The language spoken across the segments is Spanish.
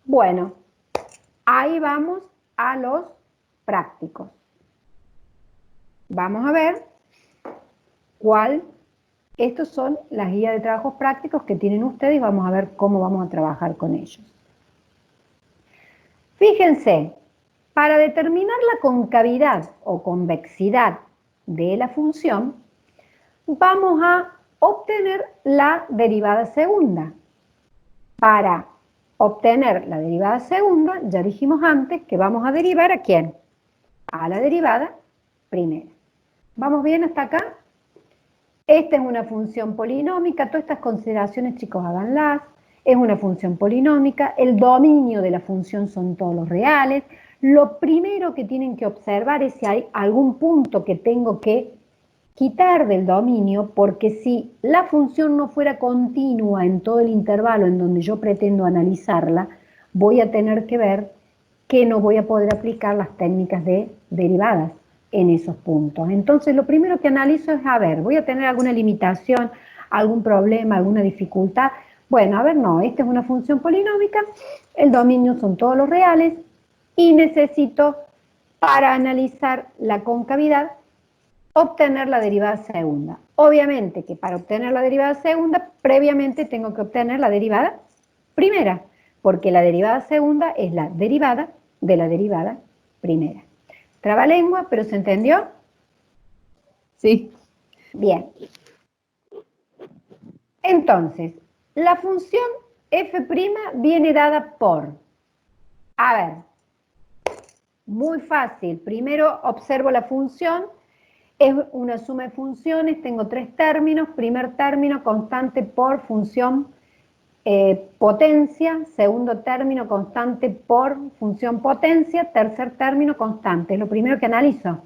Bueno, ahí vamos a los prácticos. Vamos a ver estos son las guías de trabajos prácticos que tienen ustedes y vamos a ver cómo vamos a trabajar con ellos. Fíjense, para determinar la concavidad o convexidad de la función, vamos a obtener la derivada segunda. Para obtener la derivada segunda, ya dijimos antes que vamos a derivar ¿a quién? A la derivada primera. ¿Vamos bien hasta acá? Esta es una función polinómica, todas estas consideraciones, chicos, háganlas. Es una función polinómica, el dominio de la función son todos los reales. Lo primero que tienen que observar es si hay algún punto que tengo que quitar del dominio, porque si la función no fuera continua en todo el intervalo en donde yo pretendo analizarla, voy a tener que ver que no voy a poder aplicar las técnicas de derivadas en esos puntos. Entonces, lo primero que analizo es, a ver, ¿voy a tener alguna limitación, algún problema, alguna dificultad? Bueno, a ver, no, esta es una función polinómica, el dominio son todos los reales y necesito, para analizar la concavidad, obtener la derivada segunda. Obviamente que para obtener la derivada segunda, previamente tengo que obtener la derivada primera, porque la derivada segunda es la derivada de la derivada primera. Trabalengua, ¿pero se entendió? Sí. Bien. Entonces, la función f' viene dada por, a ver, muy fácil, primero observo la función, es una suma de funciones, tengo tres términos, primer término constante por función potencia, segundo término constante por función potencia, tercer término constante, es lo primero que analizo.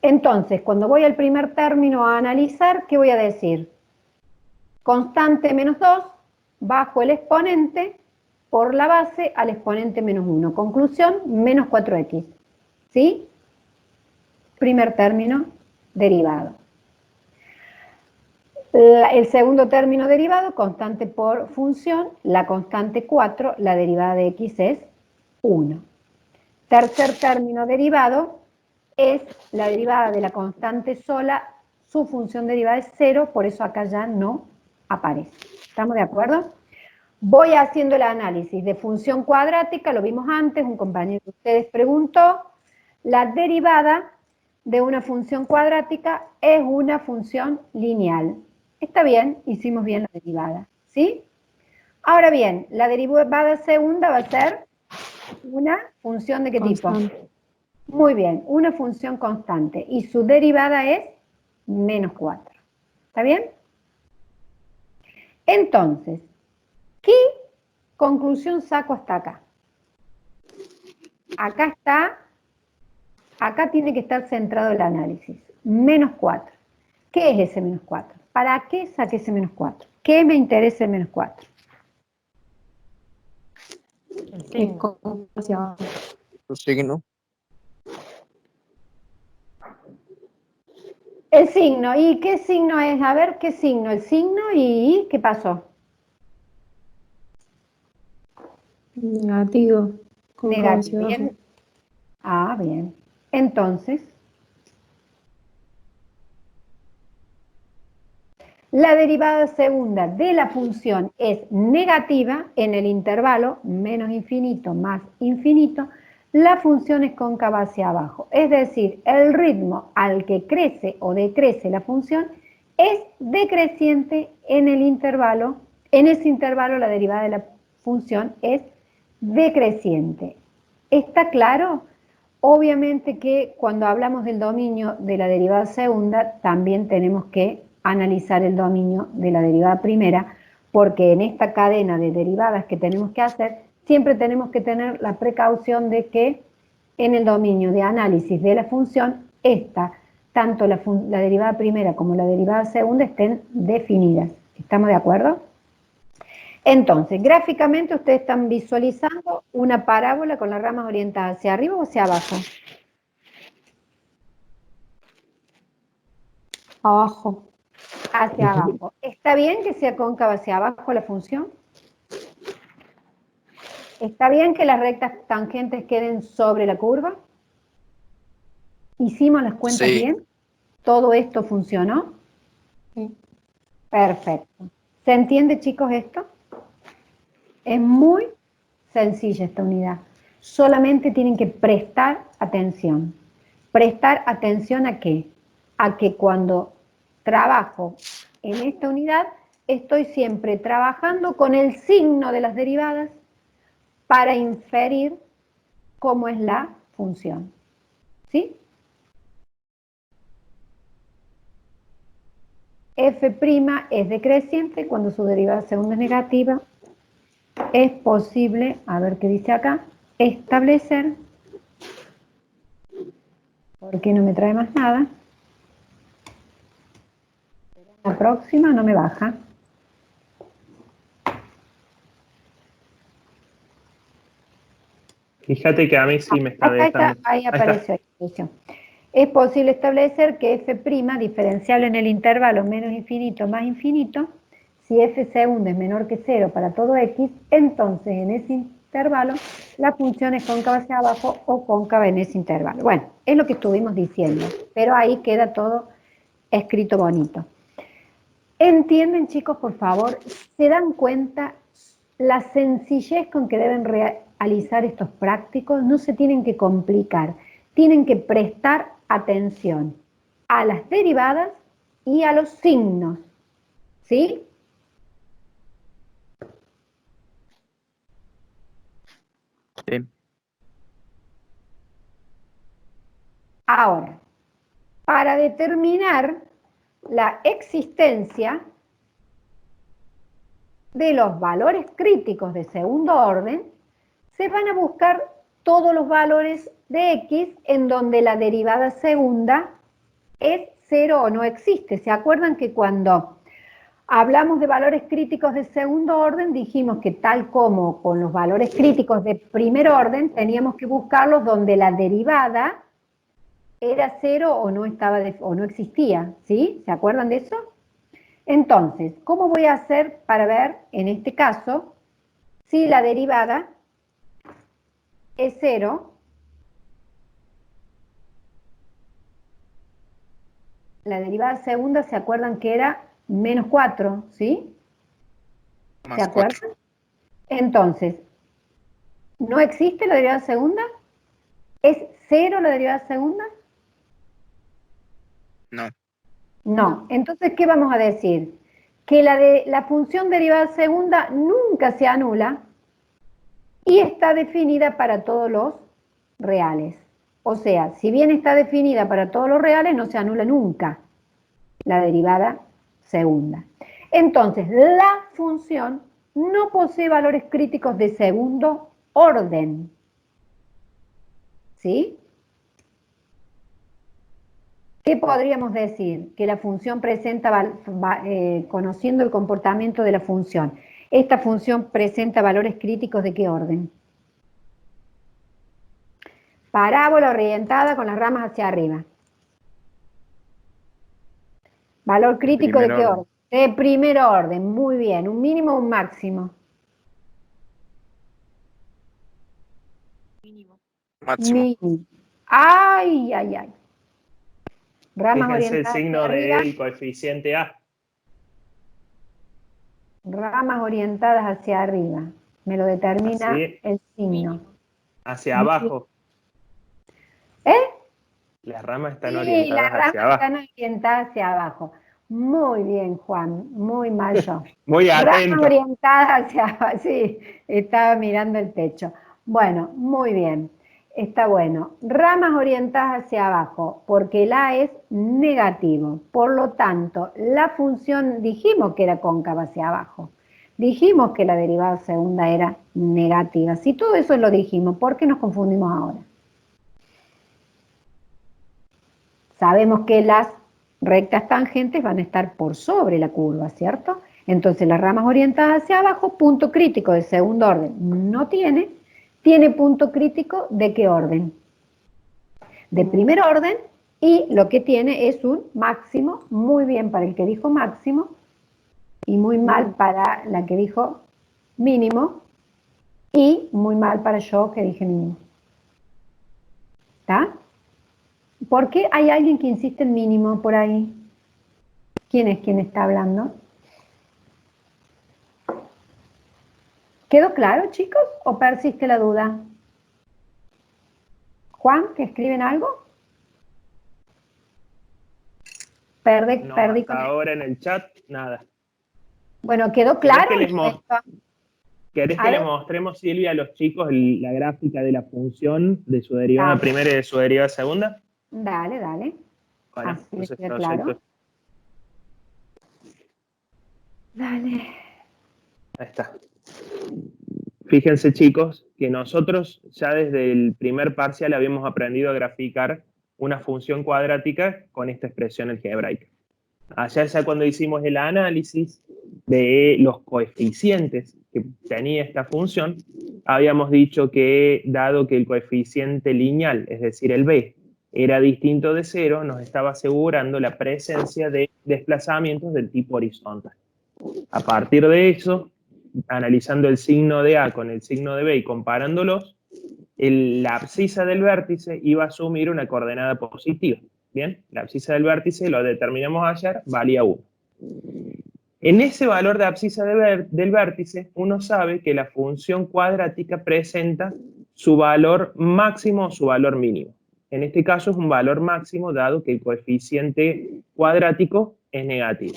Entonces, cuando voy al primer término a analizar, ¿qué voy a decir? Constante menos 2 bajo el exponente por la base al exponente menos 1. Conclusión, menos 4x. ¿Sí? Primer término derivado. El segundo término derivado, constante por función, la constante 4, la derivada de x es 1. Tercer término derivado es la derivada de la constante sola, su función derivada es 0, por eso acá ya no aparece. ¿Estamos de acuerdo? Voy haciendo el análisis de función cuadrática, lo vimos antes, un compañero de ustedes preguntó, la derivada de una función cuadrática es una función lineal. Está bien, hicimos bien la derivada, ¿sí? Ahora bien, la derivada segunda va a ser una función ¿de qué Constante. tipo? Muy bien, una función constante y su derivada es menos 4. ¿Está bien? Entonces, ¿qué conclusión saco hasta acá? Acá tiene que estar centrado el análisis. Menos 4. ¿Qué es ese menos 4? ¿Para qué saqué ese menos 4? ¿Qué me interesa el menos 4? El signo. Hacia abajo. El signo. El signo. ¿Y qué signo es? A ver, ¿qué signo? El signo y ¿qué pasó? Negativo. Cóncavo hacia Negativo. abajo. Bien. Ah, bien. Entonces, la derivada segunda de la función es negativa en el intervalo menos infinito más infinito, la función es cóncava hacia abajo. Es decir, el ritmo al que crece o decrece la función es decreciente en el intervalo, en ese intervalo la derivada de la función es decreciente. ¿Está claro? Obviamente que cuando hablamos del dominio de la derivada segunda, también tenemos que analizar el dominio de la derivada primera, porque en esta cadena de derivadas que tenemos que hacer, siempre tenemos que tener la precaución de que en el dominio de análisis de la función, tanto la derivada primera como la derivada segunda estén definidas. ¿Estamos de acuerdo? Entonces, gráficamente ustedes están visualizando una parábola con las ramas orientadas hacia arriba o hacia abajo. Abajo. Hacia abajo. ¿Está bien que sea cóncava hacia abajo la función? ¿Está bien que las rectas tangentes queden sobre la curva? ¿Hicimos las cuentas Sí. bien? ¿Todo esto funcionó? Sí. Perfecto. ¿Se entiende, chicos, esto? Es muy sencilla esta unidad. Solamente tienen que prestar atención. ¿Prestar atención a qué? A que cuando trabajo en esta unidad, estoy siempre trabajando con el signo de las derivadas para inferir cómo es la función. ¿Sí? F' es decreciente cuando su derivada segunda es negativa. Es posible, a ver qué dice acá, establecer, ¿por qué no me trae más nada? La próxima no me baja. Fíjate que a mí sí me está Acá está, dejando. ahí Ahí está. apareció la solución. Es posible establecer que f' diferenciable en el intervalo menos infinito más infinito, si f segunda es menor que 0 para todo x, entonces en ese intervalo la función es cóncava hacia abajo o cóncava en ese intervalo. Bueno, es lo que estuvimos diciendo, pero ahí queda todo escrito bonito. ¿Entienden, chicos, por favor? ¿Se dan cuenta la sencillez con que deben realizar estos prácticos? No se tienen que complicar, tienen que prestar atención a las derivadas y a los signos, ¿sí? Sí. Ahora, para determinar la existencia de los valores críticos de segundo orden, se van a buscar todos los valores de x en donde la derivada segunda es 0 o no existe. ¿Se acuerdan que cuando hablamos de valores críticos de segundo orden dijimos que tal como con los valores críticos de primer orden teníamos que buscarlos donde la derivada era 0 o no, o no existía? ¿Sí? ¿Se acuerdan de eso? Entonces, ¿cómo voy a hacer para ver, en este caso, si la derivada es 0? La derivada segunda, ¿se acuerdan que era menos 4? ¿Sí? ¿Se Más acuerdan? 4. Entonces, ¿no existe la derivada segunda? ¿Es 0 la derivada segunda? No. No. Entonces, ¿qué vamos a decir? Que la función derivada segunda nunca se anula y está definida para todos los reales. O sea, si bien está definida para todos los reales, no se anula nunca la derivada segunda. Entonces, la función no posee valores críticos de segundo orden. ¿Sí? ¿Qué podríamos decir? Que la función presenta, conociendo el comportamiento de la función, ¿esta función presenta valores críticos de qué orden? Parábola orientada con las ramas hacia arriba. ¿Valor crítico de qué orden? De primer orden, muy bien. ¿Un mínimo o un máximo? Máximo. Mínimo. ¡Ay, ay, ay! Ramas Fíjense el orientadas hacia signo arriba. del coeficiente A. Ramas orientadas hacia arriba. Me lo determina Así. el signo. Hacia abajo. ¿Eh? Las ramas están Sí, orientadas las hacia ramas abajo. están orientadas hacia abajo. Muy bien, Juan. Muy mal yo. Muy Ramas atento. orientadas hacia abajo. Sí, estaba mirando el techo. Bueno, muy bien. Está bueno. Ramas orientadas hacia abajo, porque el A es negativo. Por lo tanto, la función dijimos que era cóncava hacia abajo. Dijimos que la derivada segunda era negativa. Si todo eso lo dijimos, ¿por qué nos confundimos ahora? Sabemos que las rectas tangentes van a estar por sobre la curva, ¿cierto? Entonces las ramas orientadas hacia abajo, punto crítico de segundo orden no tiene. ¿Tiene punto crítico de qué orden? De primer orden, y lo que tiene es un máximo, muy bien para el que dijo máximo, y muy mal para la que dijo mínimo. Y muy mal para yo que dije mínimo. ¿Está? ¿Por qué hay alguien que insiste en mínimo por ahí? ¿Quién es quien está hablando? ¿Quedó claro, chicos? ¿O persiste la duda? Juan, ¿que escriben algo? Perdí No, con hasta ahora en el chat, nada. Bueno, ¿quedó claro? ¿Querés A que le ver. mostremos, Silvia, a los chicos la gráfica de la función de su derivada Dale. primera y de su derivada segunda? Dale, dale. Bueno, Así les entonces queda proyecto. claro. Dale. Ahí está. Fíjense, chicos, que nosotros ya desde el primer parcial habíamos aprendido a graficar una función cuadrática con esta expresión algebraica. Allá ya cuando hicimos el análisis de los coeficientes que tenía esta función, habíamos dicho que dado que el coeficiente lineal, es decir, el b, era distinto de 0, nos estaba asegurando la presencia de desplazamientos del tipo horizontal. A partir de eso, analizando el signo de A con el signo de B y comparándolos, la abscisa del vértice iba a asumir una coordenada positiva. Bien, la abscisa del vértice, lo determinamos ayer, valía 1. En ese valor de abscisa del vértice, uno sabe que la función cuadrática presenta su valor máximo o su valor mínimo. En este caso es un valor máximo, dado que el coeficiente cuadrático es negativo.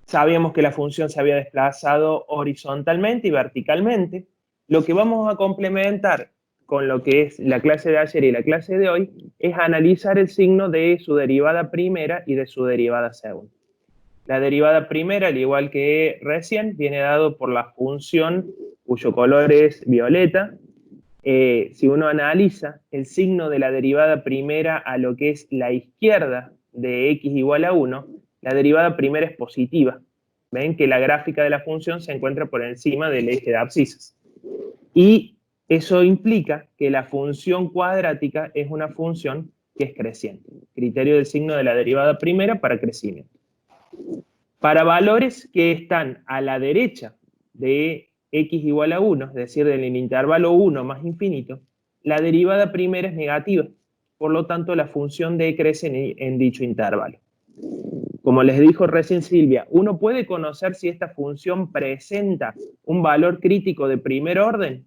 Sabíamos que la función se había desplazado horizontalmente y verticalmente. Lo que vamos a complementar con lo que es la clase de ayer y la clase de hoy es analizar el signo de su derivada primera y de su derivada segunda. La derivada primera, al igual que recién, viene dado por la función cuyo color es violeta. Si uno analiza el signo de la derivada primera a lo que es la izquierda de x igual a 1, la derivada primera es positiva. Ven que la gráfica de la función se encuentra por encima del eje de abscisas. Y eso implica que la función cuadrática es una función que es creciente. Criterio del signo de la derivada primera para crecimiento. Para valores que están a la derecha de x igual a 1, es decir, en el intervalo 1 más infinito, la derivada primera es negativa. Por lo tanto, la función decrece en dicho intervalo. Como les dijo recién Silvia, uno puede conocer si esta función presenta un valor crítico de primer orden.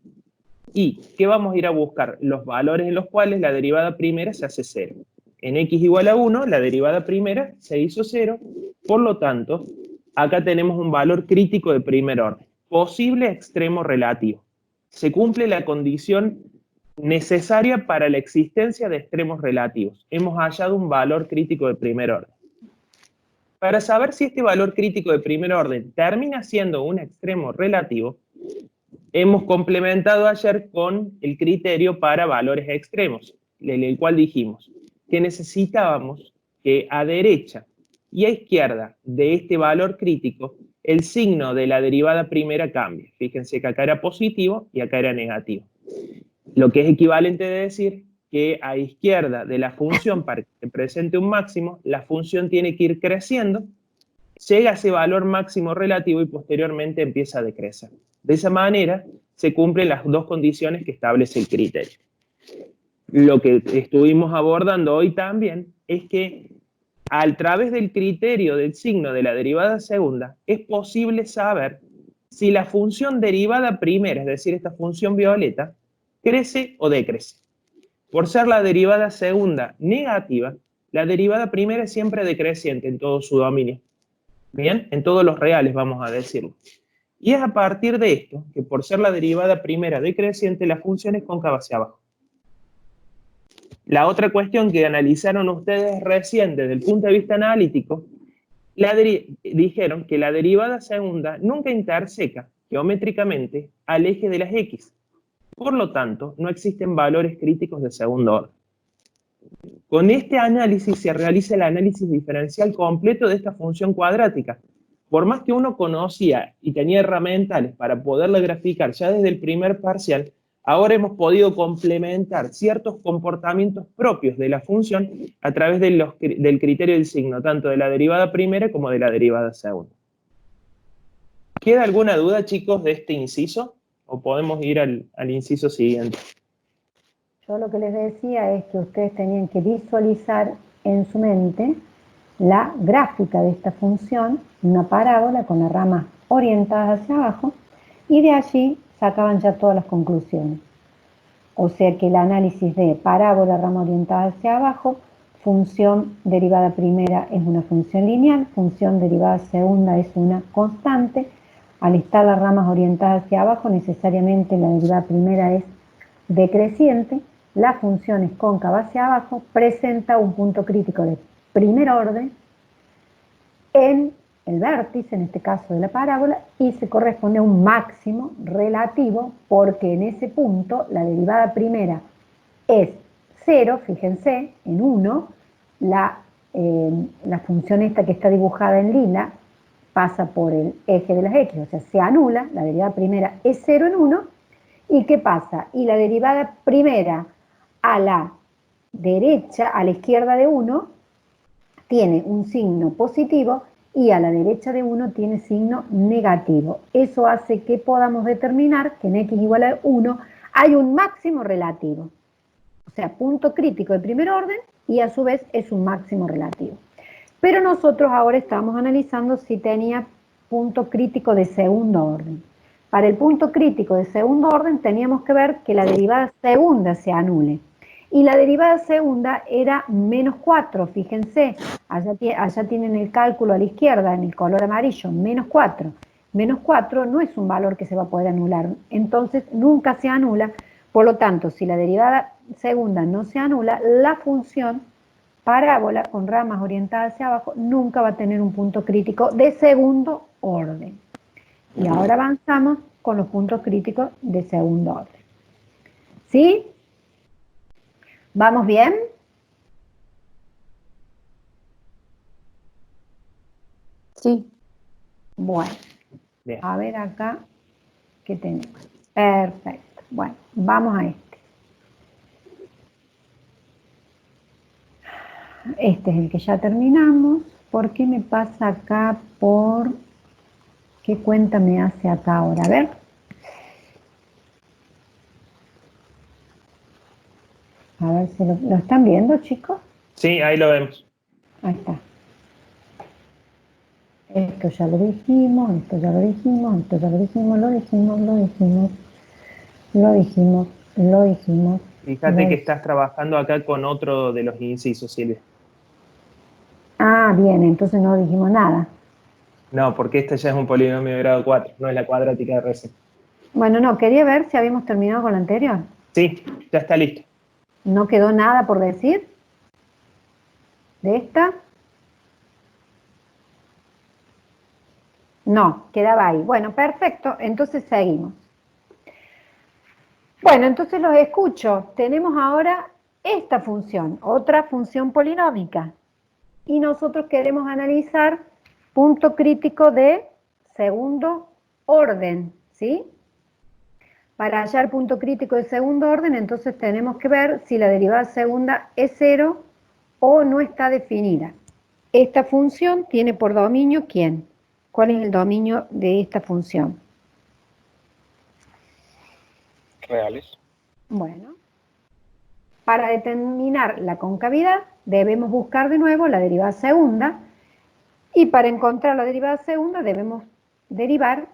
¿Y qué vamos a ir a buscar? Los valores en los cuales la derivada primera se hace 0. En x igual a 1, la derivada primera se hizo 0. Por lo tanto, acá tenemos un valor crítico de primer orden. Posible extremo relativo. Se cumple la condición necesaria para la existencia de extremos relativos. Hemos hallado un valor crítico de primer orden. Para saber si este valor crítico de primer orden termina siendo un extremo relativo, hemos complementado ayer con el criterio para valores extremos, en el cual dijimos que necesitábamos que a derecha y a izquierda de este valor crítico, el signo de la derivada primera cambie. Fíjense que acá era positivo y acá era negativo. Lo que es equivalente de decir que a izquierda de la función, para que se presente un máximo, la función tiene que ir creciendo, llega a ese valor máximo relativo y posteriormente empieza a decrecer. De esa manera se cumplen las dos condiciones que establece el criterio. Lo que estuvimos abordando hoy también es que a través del criterio del signo de la derivada segunda es posible saber si la función derivada primera, es decir, esta función violeta, crece o decrece. Por ser la derivada segunda negativa, la derivada primera es siempre decreciente en todo su dominio. Bien, en todos los reales vamos a decirlo. Y es a partir de esto que por ser la derivada primera decreciente, la función es cóncava hacia abajo. La otra cuestión que analizaron ustedes recién desde el punto de vista analítico, dijeron que la derivada segunda nunca interseca geométricamente al eje de las x. Por lo tanto, no existen valores críticos de segundo orden. Con este análisis se realiza el análisis diferencial completo de esta función cuadrática. Por más que uno conocía y tenía herramientas para poderla graficar ya desde el primer parcial, ahora hemos podido complementar ciertos comportamientos propios de la función a través del criterio del signo, tanto de la derivada primera como de la derivada segunda. ¿Queda alguna duda, chicos, de este inciso? o podemos ir al inciso siguiente. Yo lo que les decía es que ustedes tenían que visualizar en su mente la gráfica de esta función, una parábola con las ramas orientadas hacia abajo, y de allí sacaban ya todas las conclusiones. O sea que el análisis de parábola, rama orientada hacia abajo, función derivada primera es una función lineal, función derivada segunda es una constante. Al estar las ramas orientadas hacia abajo, necesariamente la derivada primera es decreciente. La función es cóncava hacia abajo, presenta un punto crítico de primer orden en el vértice, en este caso de la parábola, y se corresponde a un máximo relativo porque en ese punto la derivada primera es 0, fíjense, en 1, la función esta que está dibujada en lila pasa por el eje de las x, o sea, se anula, la derivada primera es 0 en 1, ¿y qué pasa? Y la derivada primera a la derecha, a la izquierda de 1, tiene un signo positivo y a la derecha de 1 tiene signo negativo. Eso hace que podamos determinar que en x igual a 1 hay un máximo relativo. O sea, punto crítico de primer orden y a su vez es un máximo relativo. Pero nosotros ahora estamos analizando si tenía punto crítico de segundo orden. Para el punto crítico de segundo orden teníamos que ver que la derivada segunda se anule. Y la derivada segunda era menos 4, fíjense, allá tienen el cálculo a la izquierda en el color amarillo, menos 4. Menos 4 no es un valor que se va a poder anular, entonces nunca se anula. Por lo tanto, si la derivada segunda no se anula, la función parábola con ramas orientadas hacia abajo nunca va a tener un punto crítico de segundo orden. Y ahora avanzamos con los puntos críticos de segundo orden. ¿Sí? ¿Vamos bien? Sí. Bueno, Bien. a ver acá, ¿qué tenemos? Perfecto. Bueno, vamos a este. Este es el que ya terminamos. ¿Por qué me pasa acá por... ¿Qué cuenta me hace acá ahora? A ver. A ver si lo están viendo, chicos. Sí, ahí lo vemos. Ahí está. Esto ya lo dijimos, esto ya lo dijimos, esto ya lo dijimos, lo dijimos, lo dijimos, lo dijimos, lo dijimos. Fíjate que estás trabajando acá con otro de los incisos, Silvia. Ah, bien, entonces no dijimos nada. No, porque este ya es un polinomio de grado 4, no es la cuadrática de recién. Bueno, no, quería ver si habíamos terminado con la anterior. Sí, ya está listo. ¿No quedó nada por decir de esta? No, quedaba ahí. Bueno, perfecto, entonces seguimos. Bueno, entonces los escucho. Tenemos ahora esta función, otra función polinómica. Y nosotros queremos analizar punto crítico de segundo orden, ¿sí? Para hallar punto crítico de segundo orden, entonces tenemos que ver si la derivada segunda es 0 o no está definida. Esta función tiene por dominio ¿quién? ¿Cuál es el dominio de esta función? Reales. Bueno, para determinar la concavidad debemos buscar de nuevo la derivada segunda y para encontrar la derivada segunda debemos derivar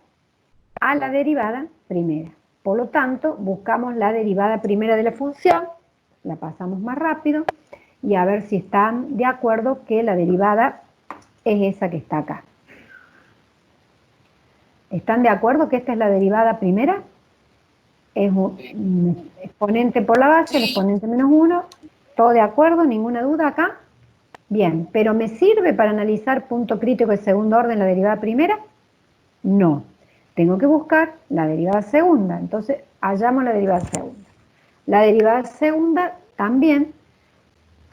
a la derivada primera. Por lo tanto, buscamos la derivada primera de la función, la pasamos más rápido y a ver si están de acuerdo que la derivada es esa que está acá. ¿Están de acuerdo que esta es la derivada primera? Es un exponente por la base, el exponente menos 1, ¿todo de acuerdo? ¿Ninguna duda acá? Bien, ¿pero me sirve para analizar punto crítico de segundo orden la derivada primera? No, tengo que buscar la derivada segunda, entonces hallamos la derivada segunda. La derivada segunda también,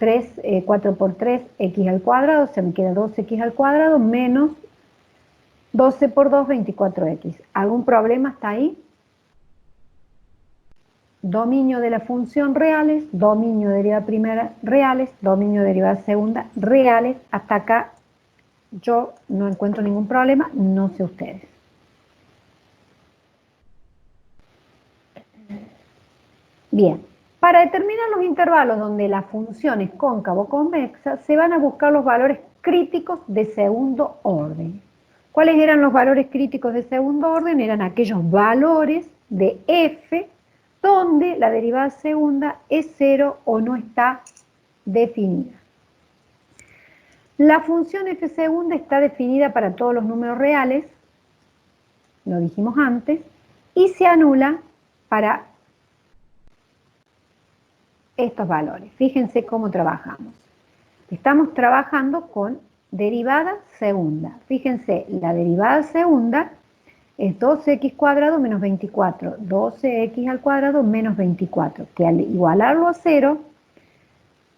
4 por 3, x al cuadrado, se me queda 2x al cuadrado menos 12 por 2, 24x. ¿Algún problema hasta ahí? Dominio de la función reales, dominio de derivada primera reales, dominio de derivada segunda reales. Hasta acá yo no encuentro ningún problema, no sé ustedes. Bien, para determinar los intervalos donde la función es cóncava o convexa, se van a buscar los valores críticos de segundo orden. ¿Cuáles eran los valores críticos de segundo orden? Eran aquellos valores de f donde la derivada segunda es 0 o no está definida. La función f segunda está definida para todos los números reales, lo dijimos antes, y se anula para estos valores. Fíjense cómo trabajamos. Estamos trabajando con derivada segunda. Fíjense, la derivada segunda es 12x cuadrado menos 24. 12x al cuadrado menos 24. Que al igualarlo a 0,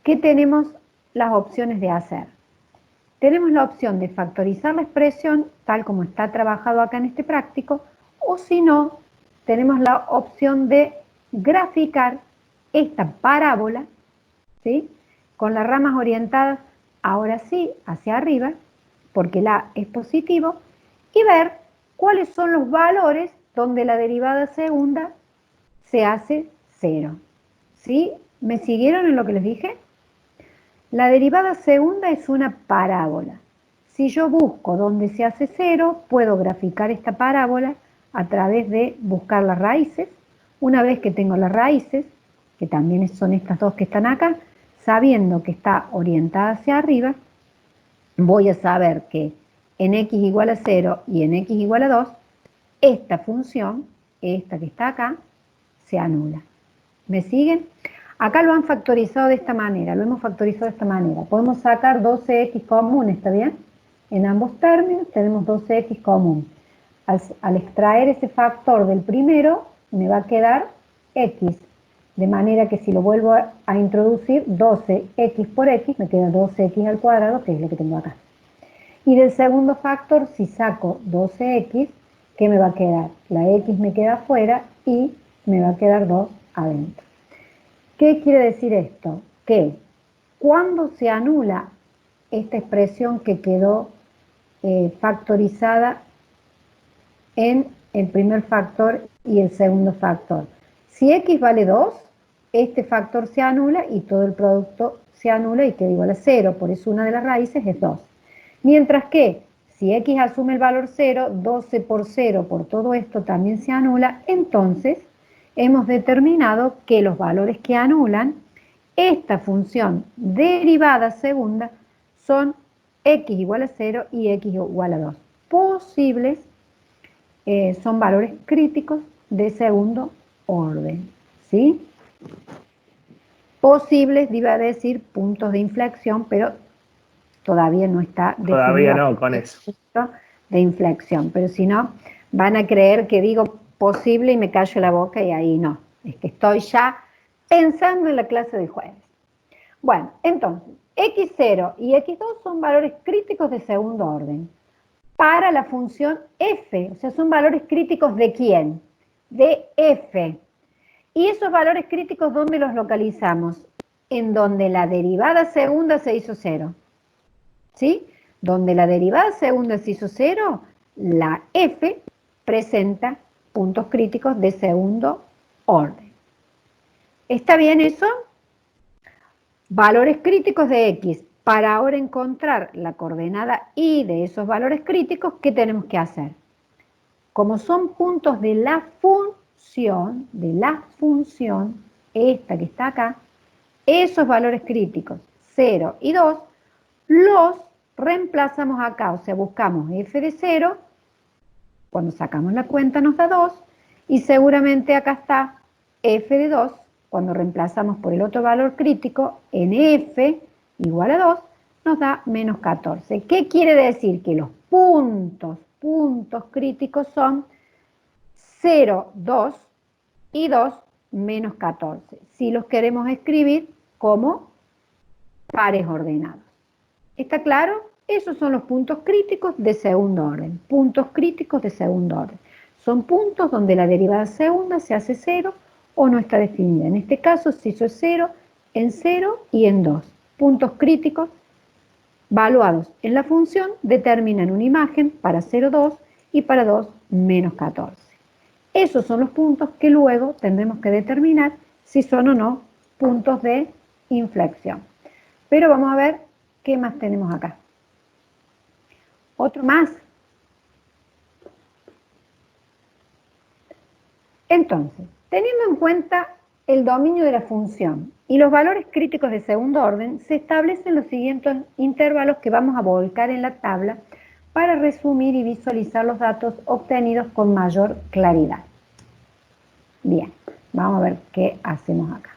¿qué tenemos las opciones de hacer? Tenemos la opción de factorizar la expresión tal como está trabajado acá en este práctico, o si no, tenemos la opción de graficar esta parábola, ¿sí?, con las ramas orientadas ahora sí hacia arriba, porque la es positivo, y ver cuáles son los valores donde la derivada segunda se hace 0. ¿Sí? ¿Me siguieron en lo que les dije? La derivada segunda es una parábola. Si yo busco donde se hace 0, puedo graficar esta parábola a través de buscar las raíces. Una vez que tengo las raíces, que también son estas dos que están acá, sabiendo que está orientada hacia arriba, voy a saber que en x igual a 0 y en x igual a 2, esta función, esta que está acá, se anula. ¿Me siguen? Acá lo han factorizado de esta manera, lo hemos factorizado de esta manera. Podemos sacar 12x común, ¿está bien? En ambos términos tenemos 12x común. Al extraer ese factor del primero, me va a quedar x. De manera que si lo vuelvo a introducir, 12x por x, me queda 12x al cuadrado, que es lo que tengo acá. Y del segundo factor, si saco 12x, ¿qué me va a quedar? La x me queda afuera y me va a quedar 2 adentro. ¿Qué quiere decir esto? Que cuando se anula esta expresión que quedó factorizada en el primer factor y el segundo factor, si x vale 2, este factor se anula y todo el producto se anula y queda igual a 0, por eso una de las raíces es 2. Mientras que si x asume el valor 0, 12 por 0 por todo esto también se anula, entonces hemos determinado que los valores que anulan esta función derivada segunda son x igual a 0 y x igual a 2. Posibles son valores críticos de segundo orden, ¿sí? Posibles, iba a decir puntos de inflexión, pero todavía no está definido. Todavía no, con eso. Punto de inflexión, pero si no, van a creer que digo posible y me callo la boca y ahí no. Es que estoy ya pensando en la clase de jueves. Bueno, entonces, x0 y x2 son valores críticos de segundo orden para la función f, o sea, son valores críticos ¿de quién? De f. ¿Y esos valores críticos dónde los localizamos? En donde la derivada segunda se hizo 0. ¿Sí? Donde la derivada segunda se hizo 0, la f presenta puntos críticos de segundo orden. ¿Está bien eso? Valores críticos de x. Para ahora encontrar la coordenada y de esos valores críticos, ¿qué tenemos que hacer? Como son puntos de la función, esta que está acá, esos valores críticos, 0 y 2, los reemplazamos acá, o sea, buscamos f de 0, cuando sacamos la cuenta nos da 2, y seguramente acá está f de 2, cuando reemplazamos por el otro valor crítico, en f igual a 2, nos da menos 14. ¿Qué quiere decir? Que los puntos críticos son 0, 2 y 2 menos 14. Si los queremos escribir como pares ordenados. ¿Está claro? Esos son los puntos críticos de segundo orden. Puntos críticos de segundo orden. Son puntos donde la derivada segunda se hace 0 o no está definida. En este caso se hizo 0 en 0 y en 2. Puntos críticos valuados en la función determinan una imagen para 0, 2 y para 2 menos 14. Esos son los puntos que luego tendremos que determinar si son o no puntos de inflexión. Pero vamos a ver qué más tenemos acá. Otro más. Entonces, teniendo en cuenta el dominio de la función y los valores críticos de segundo orden, se establecen los siguientes intervalos que vamos a volcar en la tabla para resumir y visualizar los datos obtenidos con mayor claridad. Bien, vamos a ver qué hacemos acá.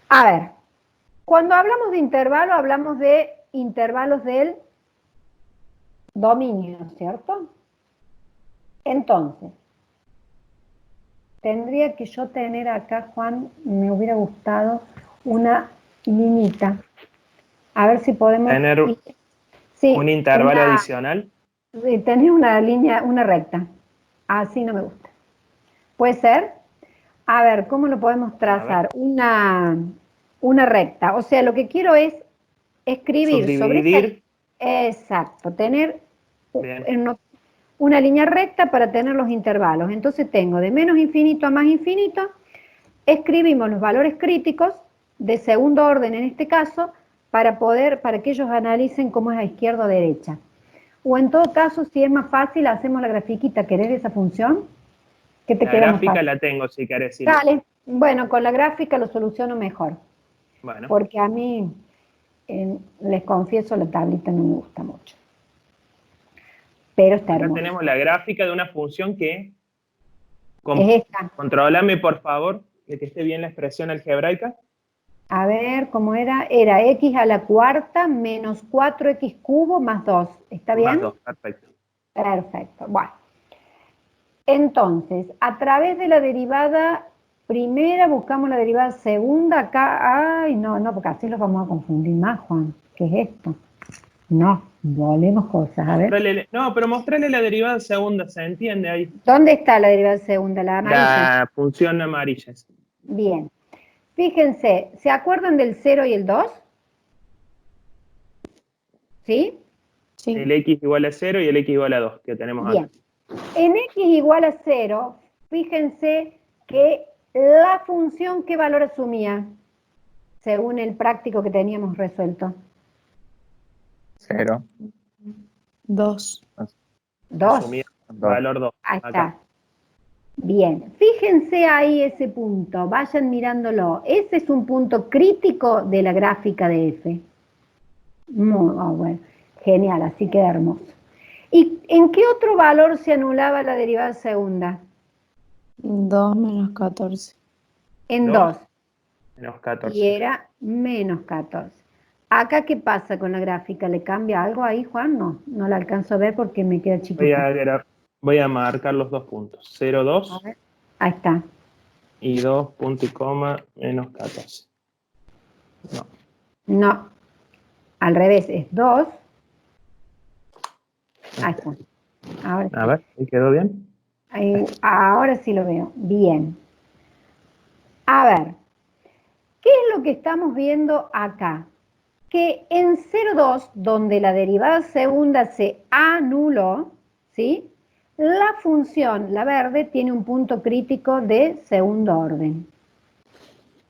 A ver, cuando hablamos de intervalo, hablamos de intervalos del dominio, ¿cierto? Entonces, tendría que yo tener acá, Juan, me hubiera gustado una liñita. A ver si podemos... Tener un intervalo adicional. Tener una línea, una recta. Así no me gusta. ¿Puede ser? A ver, ¿cómo lo podemos trazar? Una recta. O sea, lo que quiero es escribir subdividir. Exacto, tener una línea recta para tener los intervalos. Entonces tengo de menos infinito a más infinito, escribimos los valores críticos de segundo orden en este caso, para que ellos analicen cómo es a izquierda o derecha. O en todo caso, si es más fácil, hacemos la grafiquita. ¿Querés esa función? ¿Qué te La queda gráfica más fácil? la tengo, si querés. Dale. Bueno, con la gráfica lo soluciono mejor. Bueno. Porque a mí, les confieso, la tablita no me gusta mucho. Pero está Acá hermosa. tenemos la gráfica de una función que... Es esta. Contrólame, por favor, que esté bien la expresión algebraica. A ver, ¿cómo era? Era x a la cuarta menos 4x cubo más 2. ¿Está bien? Más 2, perfecto. Perfecto. Bueno. Entonces, a través de la derivada primera buscamos la derivada segunda. Acá, ay, no, porque así los vamos a confundir más, Juan. ¿Qué es esto? No, volvemos cosas, a ver. No, pero mostrarle la derivada segunda, ¿se entiende ahí? ¿Dónde está la derivada segunda? La amarilla. La función amarilla. Bien. Fíjense, ¿se acuerdan del 0 y el 2? ¿Sí? Sí. El x igual a 0 y el x igual a 2 que tenemos Bien. acá. En x igual a 0, fíjense que la función, ¿qué valor asumía? Según el práctico que teníamos resuelto. 0. 2. 2. Asumía valor 2. Ahí Acá. está. Bien, fíjense ahí ese punto, vayan mirándolo. Ese es un punto crítico de la gráfica de F. Muy bueno, genial, así queda hermoso. ¿Y en qué otro valor se anulaba la derivada segunda? 2 menos 14. En 2 2. menos 14. Y era menos 14. Acá, ¿qué pasa con la gráfica? ¿Le cambia algo ahí, Juan? No la alcanzo a ver porque me queda chiquita. Voy a marcar los dos puntos. 0, 2 A ver. Ahí está. y 2 punto y coma menos 14. No. No, al revés, es 2. Ahí está. Ahora sí. A ver, ¿ahí quedó bien? Ahora sí lo veo. Bien. A ver, ¿qué es lo que estamos viendo acá? Que en 0,2, donde la derivada segunda se anuló, ¿sí? La función, la verde, tiene un punto crítico de segundo orden.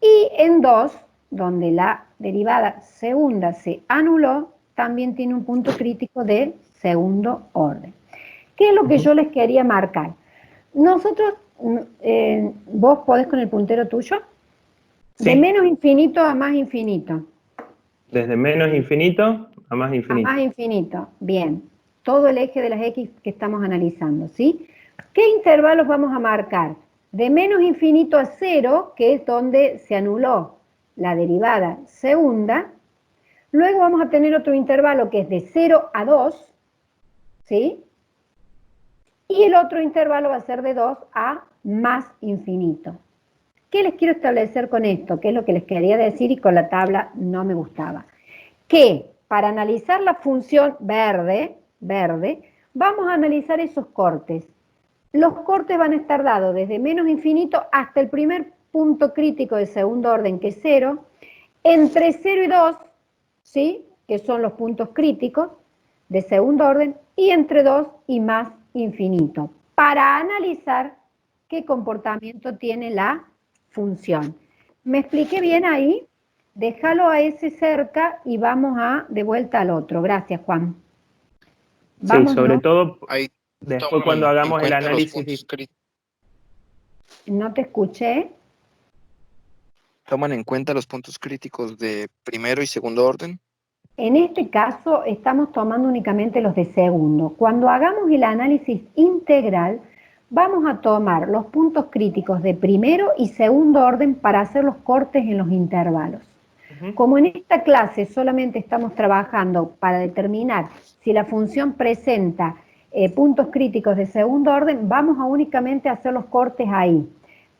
Y en 2, donde la derivada segunda se anuló, también tiene un punto crítico de segundo orden. ¿Qué es lo que yo les quería marcar? Nosotros, vos podés con el puntero tuyo, Sí. de menos infinito a más infinito. Desde menos infinito a más A infinito. más infinito, bien. Todo el eje de las X que estamos analizando, ¿sí? ¿Qué intervalos vamos a marcar? De menos infinito a 0, que es donde se anuló la derivada segunda. Luego vamos a tener otro intervalo que es de 0 a 2, ¿sí? Y el otro intervalo va a ser de 2 a más infinito. ¿Qué les quiero establecer con esto? ¿Qué es lo que les quería decir y con la tabla no me gustaba? Que para analizar la función verde, vamos a analizar esos cortes. Los cortes van a estar dados desde menos infinito hasta el primer punto crítico de segundo orden, que es 0, entre 0 y 2, ¿sí? Que son los puntos críticos de segundo orden, y entre 2 y más infinito. para analizar qué comportamiento tiene la función. ¿Me expliqué bien ahí? Déjalo a ese cerca y vamos de vuelta al otro. Gracias, Juan. Sí, sobre todo Ahí después toman cuando en hagamos el cuenta los análisis. puntos críticos. No te escuché. ¿Toman en cuenta los puntos críticos de primero y segundo orden? En este caso estamos tomando únicamente los de segundo. Cuando hagamos el análisis integral, vamos a tomar los puntos críticos de primero y segundo orden para hacer los cortes en los intervalos. Como en esta clase solamente estamos trabajando para determinar si la función presenta puntos críticos de segundo orden, vamos a únicamente hacer los cortes ahí.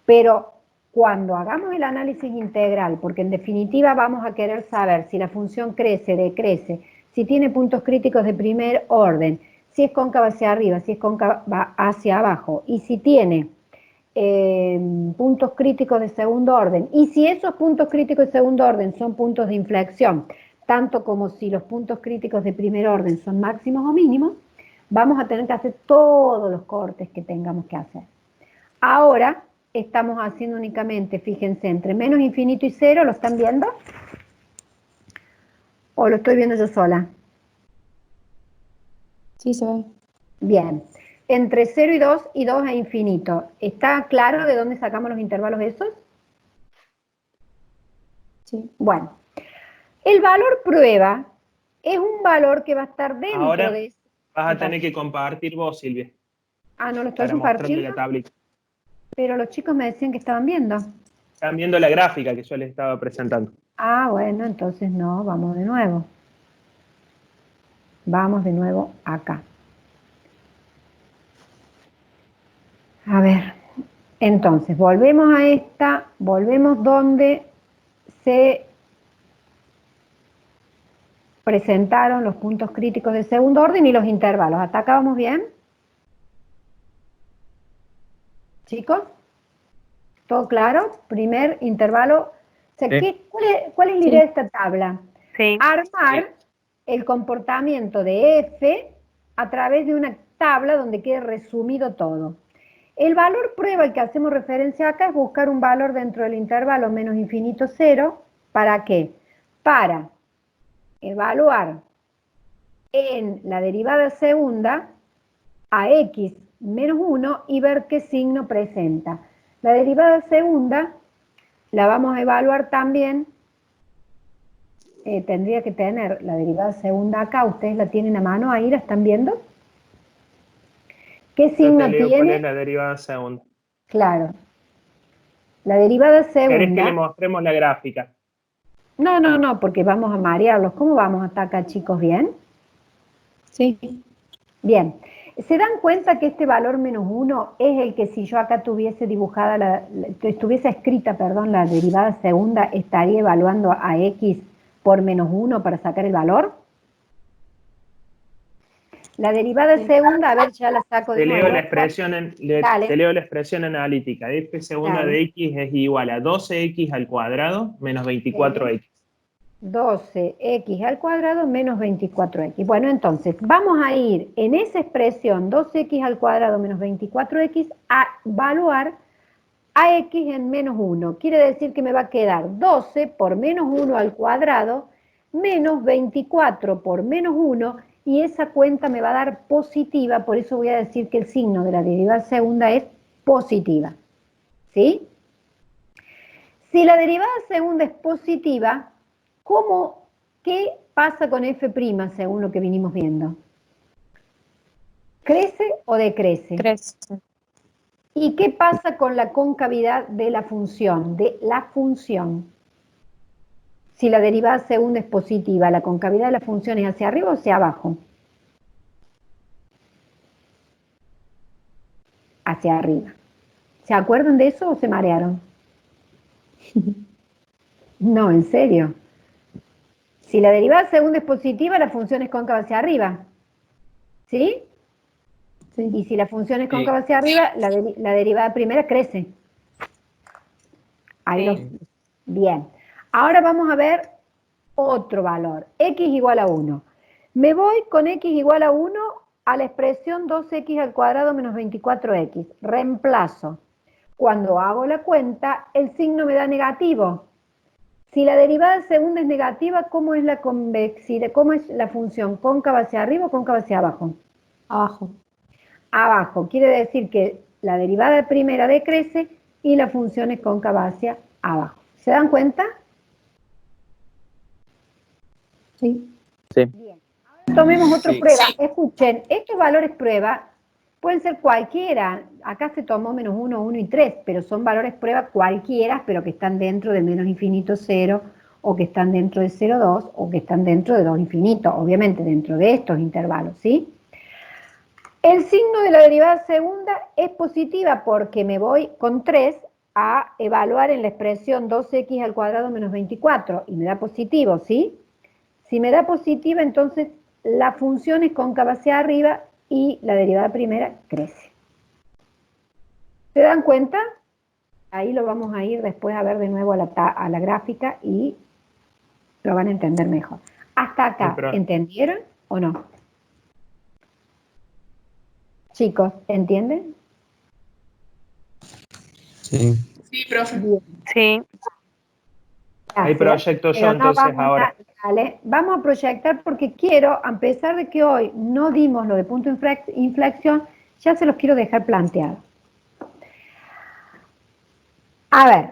Pero cuando hagamos el análisis integral, porque en definitiva vamos a querer saber si la función crece, decrece, si tiene puntos críticos de primer orden, si es cóncava hacia arriba, si es cóncava hacia abajo, y si tiene puntos críticos de segundo orden, y si esos puntos críticos de segundo orden son puntos de inflexión, tanto como si los puntos críticos de primer orden son máximos o mínimos, vamos a tener que hacer todos los cortes que tengamos que hacer. Ahora estamos haciendo únicamente, fíjense, entre menos infinito y cero, ¿lo están viendo? ¿O lo estoy viendo yo sola? Sí, se ve. Bien. Entre 0 y 2 a infinito. ¿Está claro de dónde sacamos los intervalos esos? Sí. Bueno. El valor prueba es un valor que va a estar dentro Ahora de... vas a tener que compartir vos, Silvia, Ah, no lo estoy para mostrarle compartiendo, la tablita. pero los chicos me decían que estaban viendo. Están viendo la gráfica que yo les estaba presentando. Ah, bueno, entonces no, vamos de nuevo. Vamos de nuevo acá. A ver, entonces, volvemos a esta, volvemos donde se presentaron los puntos críticos de segundo orden y los intervalos. ¿Hasta acá vamos bien? ¿Chicos? ¿Todo claro? Primer intervalo. O sea, Sí. ¿cuál es la idea de esta tabla? Sí. Armar el comportamiento de F a través de una tabla donde quede resumido todo. El valor prueba al que hacemos referencia acá es buscar un valor dentro del intervalo menos infinito 0. ¿Para qué? Para evaluar en la derivada segunda a x menos 1 y ver qué signo presenta. La derivada segunda la vamos a evaluar también, tendría que tener la derivada segunda acá, ustedes la tienen a mano ahí, ¿la están viendo? ¿Qué signo Yo te leo cuál tiene? es la derivada segunda. Claro. La derivada ¿Querés que le segunda... mostremos la gráfica? No, porque vamos a marearlos. ¿Cómo vamos hasta acá, chicos? ¿Bien? Sí. Bien. ¿Se dan cuenta que este valor menos 1 es el que si yo acá tuviese dibujada, estuviese escrita, perdón, la derivada segunda, estaría evaluando a x por menos 1 para sacar el valor? La derivada segunda, a ver, ya la saco de Te leo nuevo. la expresión, Dale. te leo la expresión analítica. F segunda Dale. de x es igual a 12x al cuadrado menos 24x. 12x al cuadrado menos 24x. Bueno, entonces, vamos a ir en esa expresión 12x al cuadrado menos 24x a evaluar a x en menos 1. Quiere decir que me va a quedar 12 por menos 1 al cuadrado menos 24 por menos 1 y esa cuenta me va a dar positiva, por eso voy a decir que el signo de la derivada segunda es positiva. ¿Sí? Si la derivada segunda es positiva, ¿qué pasa con f' según lo que vinimos viendo? ¿Crece o decrece? Crece. ¿Y qué pasa con la concavidad de la función? Si la derivada segunda es positiva, ¿la concavidad de la función es hacia arriba o hacia abajo? Hacia arriba. ¿Se acuerdan de eso o se marearon? No, en serio. Si la derivada segunda es positiva, la función es cóncava hacia arriba. ¿Sí? Sí. Y si la función es cóncava hacia arriba, la derivada primera crece. Ahí Bien. Ahora vamos a ver otro valor. X igual a 1. Me voy con X igual a 1 a la expresión 2x al cuadrado menos 24x. Reemplazo. Cuando hago la cuenta, el signo me da negativo. Si la derivada segunda es negativa, ¿cómo es la convexidad? ¿Cómo es la función? ¿Cóncava hacia arriba o cóncava hacia abajo? Abajo. Abajo. Quiere decir que la derivada primera decrece y la función es cóncava hacia abajo. ¿Se dan cuenta? Sí. Sí. Bien. Ahora tomemos otra Sí. prueba. Escuchen, estos valores prueba pueden ser cualquiera. Acá se tomó menos 1, 1 y 3, pero son valores prueba cualquiera, pero que están dentro de menos infinito 0, o que están dentro de 0, 2, o que están dentro de 2 infinito, obviamente dentro de estos intervalos, ¿sí? El signo de la derivada segunda es positiva porque me voy con 3 a evaluar en la expresión 2x al cuadrado menos 24, y me da positivo, ¿sí? Si me da positiva, entonces la función es cóncava hacia arriba y la derivada primera crece. ¿Se dan cuenta? Ahí lo vamos a ir después a ver de nuevo a la gráfica y lo van a entender mejor. Hasta acá, ¿entendieron o no? Chicos, ¿entienden? Sí. Sí, profe. Bien. Sí. Hay proyecto yo, Pero no entonces, vamos ahora. Dale, vamos a proyectar porque quiero, a pesar de que hoy no dimos lo de punto de inflexión, ya se los quiero dejar planteados. A ver,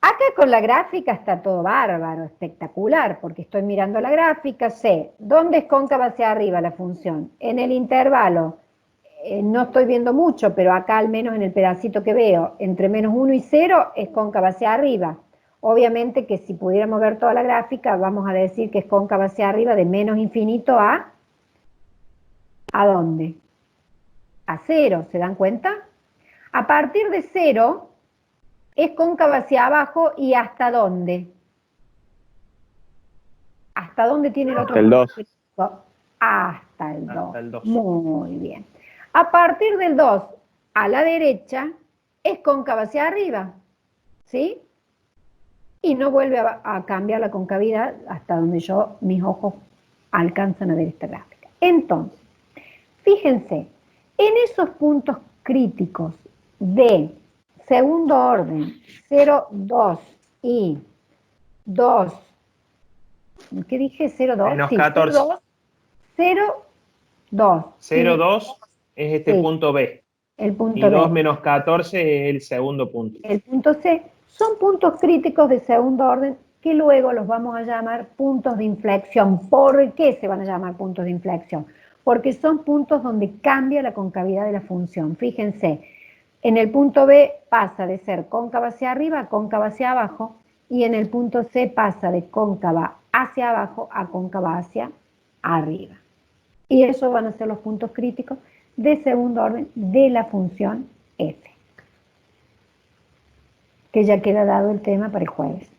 acá con la gráfica está todo bárbaro, espectacular, porque estoy mirando la gráfica, sé dónde es cóncava hacia arriba la función. En el intervalo, no estoy viendo mucho, pero acá al menos en el pedacito que veo, entre menos 1 y 0 es cóncava hacia arriba. Obviamente que si pudiéramos ver toda la gráfica, vamos a decir que es cóncava hacia arriba de menos infinito ¿a dónde? A 0, ¿se dan cuenta? A partir de 0 es cóncava hacia abajo y ¿hasta dónde? ¿Hasta dónde tiene el otro? El 2. Hasta el 2. Hasta el 2. Muy bien. A partir del 2 a la derecha es cóncava hacia arriba, ¿sí? Y no vuelve a cambiar la concavidad hasta donde mis ojos alcanzan a ver esta gráfica. Entonces, fíjense, en esos puntos críticos de segundo orden, 0, 2 y 2, ¿qué dije? 0, 2, Menos sí, 14. 0, 2, 0, 2. 0, 2 es este Sí. punto B. El punto Y 2 B. menos 14 es el segundo punto. El punto C son puntos críticos de segundo orden que luego los vamos a llamar puntos de inflexión. ¿Por qué se van a llamar puntos de inflexión? Porque son puntos donde cambia la concavidad de la función. Fíjense, en el punto B pasa de ser cóncava hacia arriba a cóncava hacia abajo, y en el punto C pasa de cóncava hacia abajo a cóncava hacia arriba. Y esos van a ser los puntos críticos de segundo orden de la función f, que ya queda dado el tema para el jueves.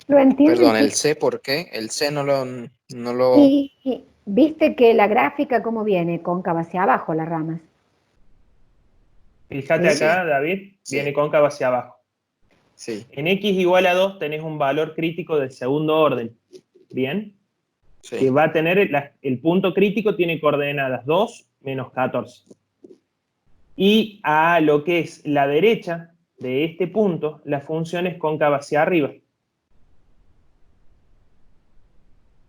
¿Lo entienden? Perdón, ¿el C por qué? El C no lo... Y viste que la gráfica cómo viene, cóncava hacia abajo las ramas. Fíjate Sí. acá, David, Sí. viene cóncava hacia abajo. Sí, En x igual a 2 tenés un valor crítico de segundo orden. ¿Bien? sí. Que va a tener, el punto crítico tiene coordenadas 2 menos 14. Y a lo que es la derecha de este punto, la función es cóncava hacia arriba.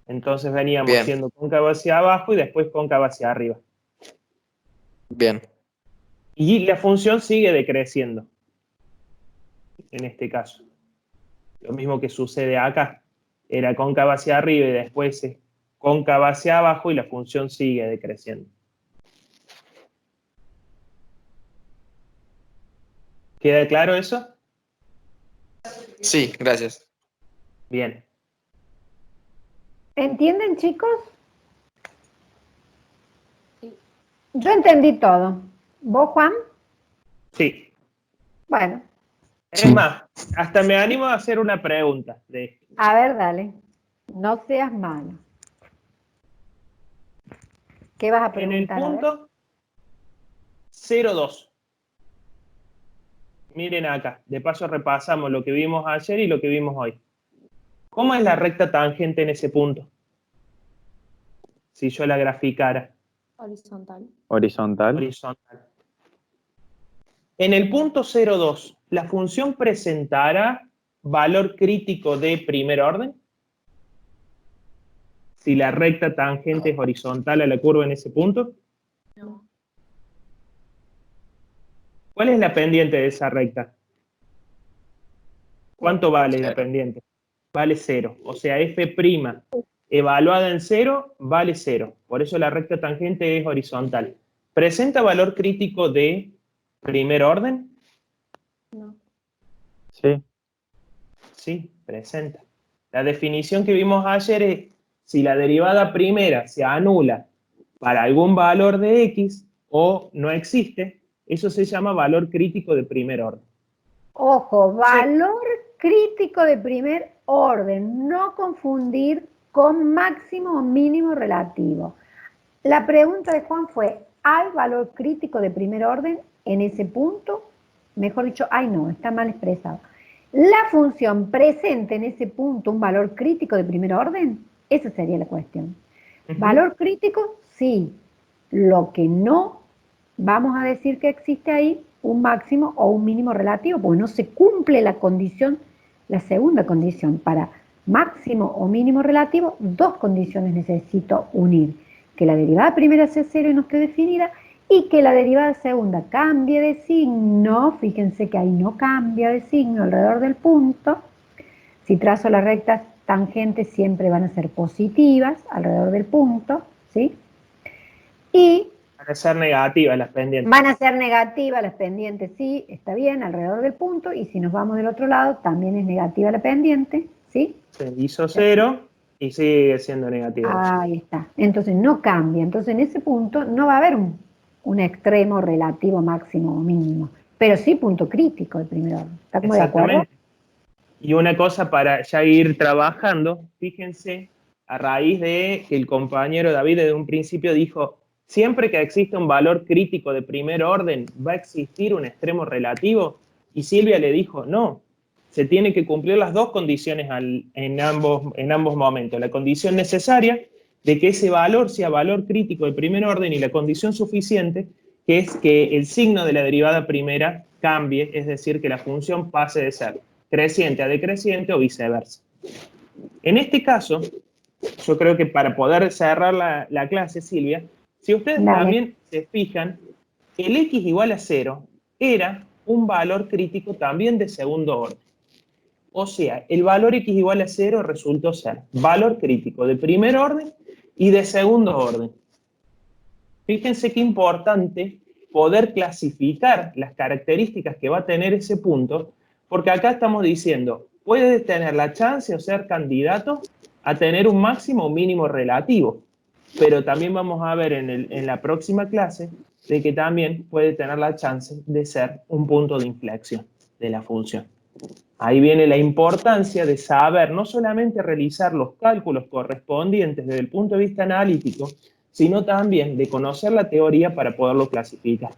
Entonces veníamos Bien. siendo cóncava hacia abajo y después cóncava hacia arriba. Bien. Y la función sigue decreciendo, en este caso. Lo mismo que sucede acá. Era cóncava hacia arriba y después es cóncava hacia abajo y la función sigue decreciendo. ¿Queda claro eso? Sí, gracias. Bien. ¿Entienden, chicos? Yo entendí todo. ¿Vos, Juan? Sí. Bueno, Es Sí. más, hasta me animo a hacer una pregunta de esto. a ver, dale. No seas malo. ¿Qué vas a En el preguntar? A ver. punto 0,2. Miren acá, de paso repasamos lo que vimos ayer y lo que vimos hoy. ¿Cómo es la recta tangente en ese punto? si yo la graficara? Horizontal. Horizontal. Horizontal. En el punto 0,2, ¿la función presentará valor crítico de primer orden? Si la recta tangente es horizontal a la curva en ese punto. No. ¿Cuál es la pendiente de esa recta? ¿Cuánto vale la Cero. pendiente? Vale 0. O sea, f' evaluada en 0 vale 0. Por eso la recta tangente es horizontal. ¿Presenta valor crítico de primer orden? No. Sí. Sí, presenta. La definición que vimos ayer es si la derivada primera se anula para algún valor de x o no existe, eso se llama valor crítico de primer orden. Ojo, valor crítico de primer orden, no confundir con máximo o mínimo relativo. La pregunta de Juan fue, ¿hay valor crítico de primer orden en ese punto? Mejor dicho, ay no, está mal expresado. ¿La función presenta en ese punto un valor crítico de primer orden? Esa sería la cuestión. ¿Valor crítico? Sí. Lo que no, vamos a decir que existe ahí un máximo o un mínimo relativo, porque no se cumple la condición, la segunda condición. Para máximo o mínimo relativo, dos condiciones necesito unir. Que la derivada primera sea cero y no esté definida, y que la derivada segunda cambie de signo. Fíjense que ahí no cambia de signo alrededor del punto. Si trazo las rectas tangentes siempre van a ser positivas alrededor del punto, ¿sí? Y Van a ser negativas las pendientes. van a ser negativas las pendientes, sí, está bien, alrededor del punto, y si nos vamos del otro lado, también es negativa la pendiente, ¿sí? Se hizo 0 y sigue siendo negativa. Ahí está. Entonces no cambia. Entonces en ese punto no va a haber un extremo relativo máximo o mínimo, pero sí punto crítico de primer orden. ¿Está como de acuerdo? Exactamente. Y una cosa para ya ir trabajando, fíjense, a raíz de que el compañero David desde un principio dijo, siempre que existe un valor crítico de primer orden, ¿va a existir un extremo relativo? Y Silvia le dijo, no, se tienen que cumplir las dos condiciones en ambos momentos. La condición necesaria de que ese valor sea valor crítico de primer orden y la condición suficiente, que es que el signo de la derivada primera cambie, es decir, que la función pase de ser creciente a decreciente o viceversa. En este caso, yo creo que para poder cerrar la clase, Silvia, si ustedes Dale. también se fijan, el x igual a 0 era un valor crítico también de segundo orden. O sea, el valor x igual a 0 resultó ser valor crítico de primer orden y de segundo orden. Fíjense qué importante poder clasificar las características que va a tener ese punto, porque acá estamos diciendo, puede tener la chance o ser candidato a tener un máximo o mínimo relativo, pero también vamos a ver en la próxima clase de que también puede tener la chance de ser un punto de inflexión de la función. Ahí viene la importancia de saber no solamente realizar los cálculos correspondientes desde el punto de vista analítico, sino también de conocer la teoría para poderlo clasificar.